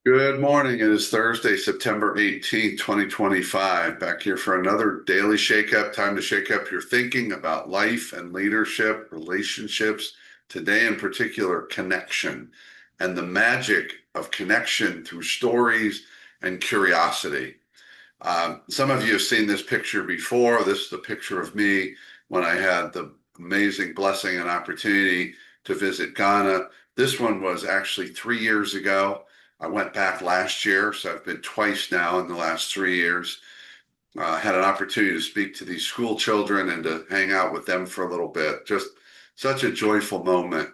Good morning. It is Thursday, September 18th, 2025. Back here for another daily shake up. Time to shake up your thinking about life and leadership, relationships. Today, in particular, connection and the magic of connection through stories and curiosity. Some of you have seen this picture before. This is the picture of me when I had the amazing blessing and opportunity to visit Ghana. This one was actually 3 years ago. I went back last year, so I've been twice now in the last 3 years. Had an opportunity to speak to these school children and to hang out with them for a little bit. Just such a joyful moment.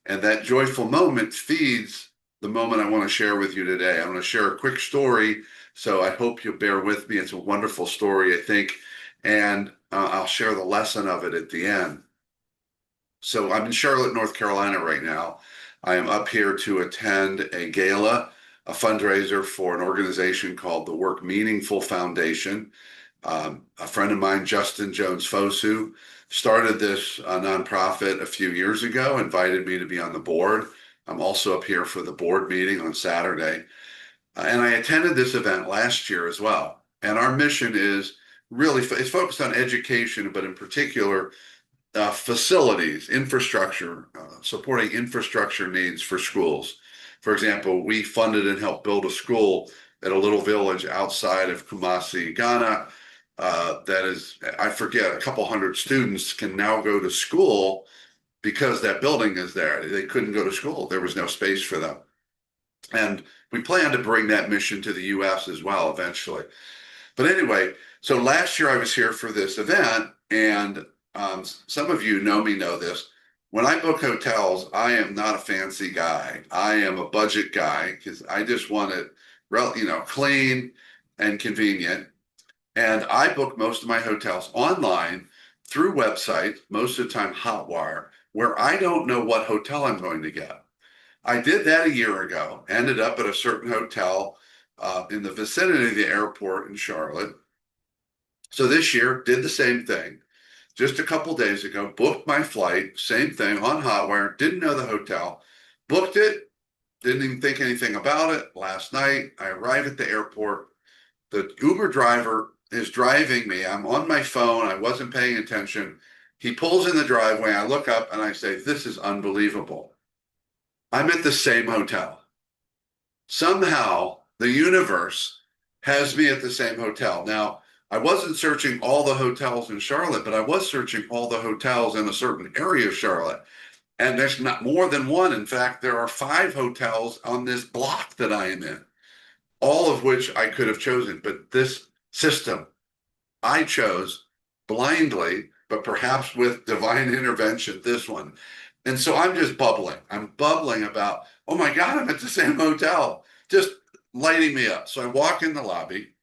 And that joyful moment feeds the moment I want to share with you today. I'm going to share a quick story, so I hope you'll bear with me. It's a wonderful story, I think, and I'll share the lesson of it at the end. So I'm in Charlotte, North Carolina right now. I am up here to attend a gala, a fundraiser for an organization called the Work Meaningful Foundation. A friend of mine, Justin Jones Fosu, started this nonprofit a few years ago, invited me to be on the board. I'm also up here for the board meeting on Saturday. And I attended this event last year as well. And our mission is really, it's focused on education, but in particular, facilities, infrastructure, supporting infrastructure needs for schools. For example, we funded and helped build a school at a little village outside of Kumasi, Ghana. That is, I forget, a couple hundred students can now go to school because that building is there. They couldn't go to school. There was no space for them. And we plan to bring that mission to the US as well eventually. But anyway, so last year I was here for this event, and some of you know me, know this. When I book hotels, I am not a fancy guy. I am a budget guy because I just want it, clean and convenient. And I book most of my hotels online through websites, most of the time Hotwire, where I don't know what hotel I'm going to get. I did that a year ago, ended up at a certain hotel in the vicinity of the airport in Charlotte. So this year, did the same thing. Just a couple days ago, booked my flight, same thing on Hotwire, didn't know the hotel, booked it, didn't even think anything about it. Last night, I arrive at the airport. The Uber driver is driving me. I'm on my phone. I wasn't paying attention. He pulls in the driveway. I look up and I say, "This is unbelievable. I'm at the same hotel. Somehow the universe has me at the same hotel." Now, I wasn't searching all the hotels in Charlotte, but I was searching all the hotels in a certain area of Charlotte. And there's not more than one. In fact, there are 5 hotels on this block that I am in, all of which I could have chosen. But this system I chose blindly, but perhaps with divine intervention, this one. And so I'm just bubbling. I'm bubbling about, oh my God, I'm at the same hotel, just lighting me up. So I walk in the lobby.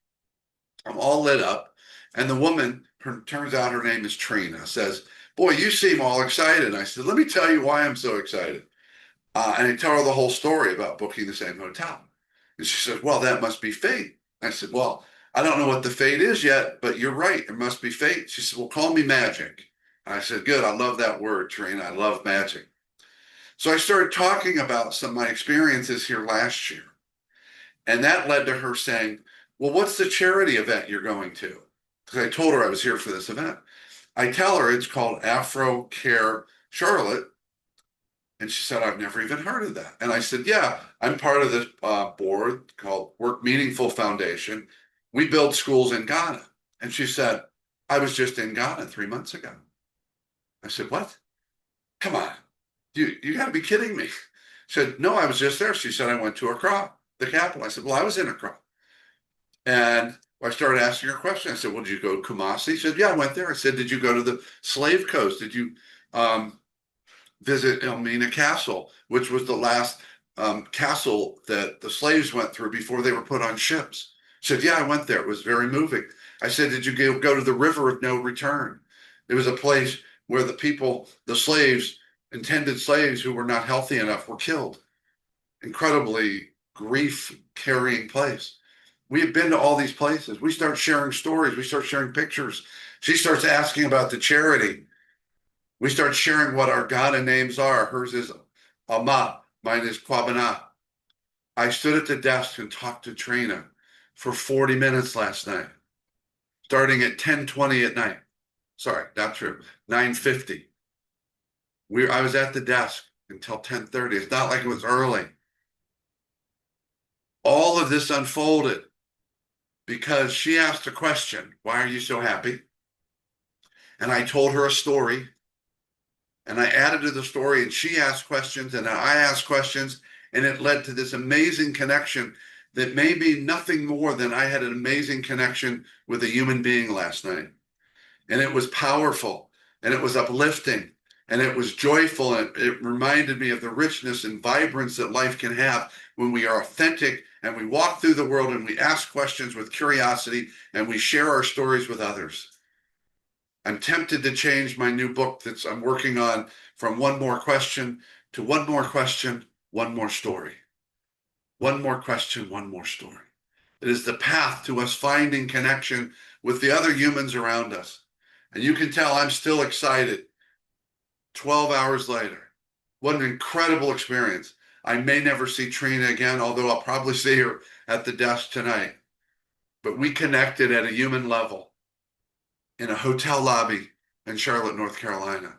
I'm all lit up. And the woman, turns out her name is Trina, says, "Boy, you seem all excited." And I said, "Let me tell you why I'm so excited." And I tell her the whole story about booking the same hotel. And she said, "Well, that must be fate." I said, "Well, I don't know what the fate is yet, but you're right. It must be fate." She said, "Well, call me magic." And I said, "Good. I love that word, Trina. I love magic." So I started talking about some of my experiences here last year. And that led to her saying, "Well, what's the charity event you're going to?" Because I told her I was here for this event. I tell her it's called Afro Care Charlotte. And she said, "I've never even heard of that." And I said, "Yeah, I'm part of this board called Work Meaningful Foundation. We build schools in Ghana." And she said, "I was just in Ghana 3 months ago." I said, "What? Come on. You got to be kidding me." She said, "No, I was just there." She said, "I went to Accra, the capital." I said, "Well, I was in Accra." And I started asking her questions. I said, "Well, did you go to Kumasi?" She said, "Yeah, I went there." I said, "Did you go to the Slave Coast? Did you visit Elmina Castle, which was the last castle that the slaves went through before they were put on ships?" She said, "Yeah, I went there. It was very moving." I said, "Did you go to the River of No Return?" It was a place where the people, the slaves, intended slaves who were not healthy enough were killed. Incredibly grief carrying place. We have been to all these places. We start sharing stories. We start sharing pictures. She starts asking about the charity. We start sharing what our Ghana names are. Hers is Ama, mine is Kwabena. I stood at the desk and talked to Trina for 40 minutes last night, starting at 10:20 at night. Sorry, not true. 9:50. I was at the desk until 10:30. It's not like it was early. All of this unfolded because she asked a question, why are you so happy? And I told her a story, and I added to the story, and she asked questions, and I asked questions, and it led to this amazing connection that may be nothing more than I had an amazing connection with a human being last night. And it was powerful, and it was uplifting, and it was joyful, and it reminded me of the richness and vibrance that life can have when we are authentic and we walk through the world and we ask questions with curiosity and we share our stories with others. I'm tempted to change my new book that I'm working on from one more question to one more question, one more story. One more question, one more story. It is the path to us finding connection with the other humans around us. And you can tell I'm still excited 12 hours later. What an incredible experience. I may never see Trina again, although I'll probably see her at the desk tonight. But we connected at a human level in a hotel lobby in Charlotte, North Carolina.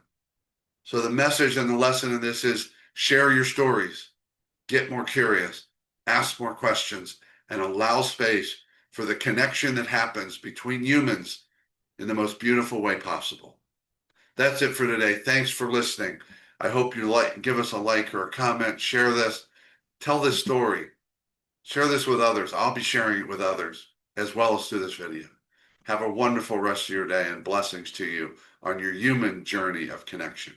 So the message and the lesson in this is share your stories, get more curious, ask more questions, and allow space for the connection that happens between humans in the most beautiful way possible. That's it for today. Thanks for listening. I hope you give us a like or a comment, share this, tell this story, share this with others. I'll be sharing it with others as well as through this video. Have a wonderful rest of your day and blessings to you on your human journey of connection.